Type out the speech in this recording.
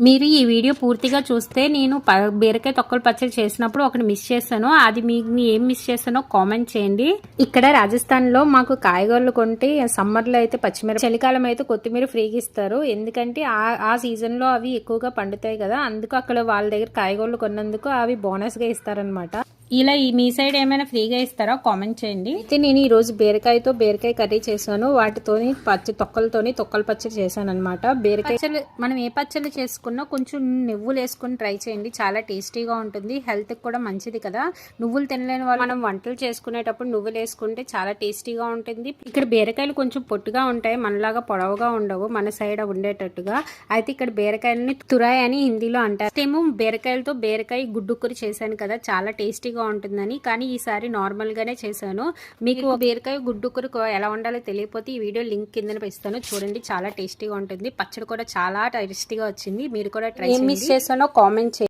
మీరు ఈ వీడియో పూర్తిగా చూస్తే నేను బీరకాయ తొక్కల పచ్చడి చేసినప్పుడు ఒకటి మిస్ చేశాను. అది మీకు ఏం మిస్ చేశానో కామెంట్ చేయండి. ఇక్కడ రాజస్థాన్ లో మాకు కాయగూరలు కొంటే సమ్మర్ లో అయితే పచ్చిమిరప, చలికాలం అయితే కొత్తిమీర ఫ్రీగా ఇస్తారు. ఎందుకంటే ఆ సీజన్ లో అవి ఎక్కువగా పండుతాయి కదా, అందుకు అక్కడ వాళ్ళ దగ్గర కాయగూరలు కొన్నందుకు అవి బోనస్ గా ఇస్తారనమాట. ఇలా మీ సైడ్ ఏమైనా ఫ్రీగా ఇస్తారా కామెంట్ చేయండి. అయితే నేను ఈ రోజు బీరకాయ కర్రీ చేశాను. వాటితోని తొక్కలతోని తొక్కల పచ్చడి చేశాను అనమాట. బీరకాయ పచ్చడి మనం ఏ పచ్చడి చేసుకున్నా కొంచెం నువ్వులు వేసుకుని ట్రై చేయండి, చాలా టేస్టీగా ఉంటుంది. హెల్త్ కూడా మంచిది కదా. నువ్వులు తినలేని వాళ్ళు మనం వంటలు చేసుకునేటప్పుడు నువ్వులు వేసుకుంటే చాలా టేస్టీగా ఉంటుంది. ఇక్కడ బీరకాయలు కొంచెం పొట్టుగా ఉంటాయి, మనలాగా పొడవుగా ఉండవు, మన సైడ్ ఉండేటట్టుగా. అయితే ఇక్కడ బీరకాయలని తురాయ్ అని హిందీలో అంటారు. ఏమో బీరకాయలతో బీరకాయ గుడ్డు కూర చేశాను కదా, చాలా టేస్టీగా ఉంటుందని. కానీ ఈసారి నార్మల్ గానే చేశాను. మీకు బీరకాయ గుడ్డు కూర ఎలా ఉండాలో తెలియకపోతే ఈ వీడియో లింక్ కింద ఇస్తాను, చూడండి. చాలా టేస్టీగా ఉంటుంది. పచ్చడి కూడా చాలా టేస్టీగా వచ్చింది. మీరు కూడా ట్రై చేయండి. ఏం మిస్ చేశానో కామెంట్ చేయండి.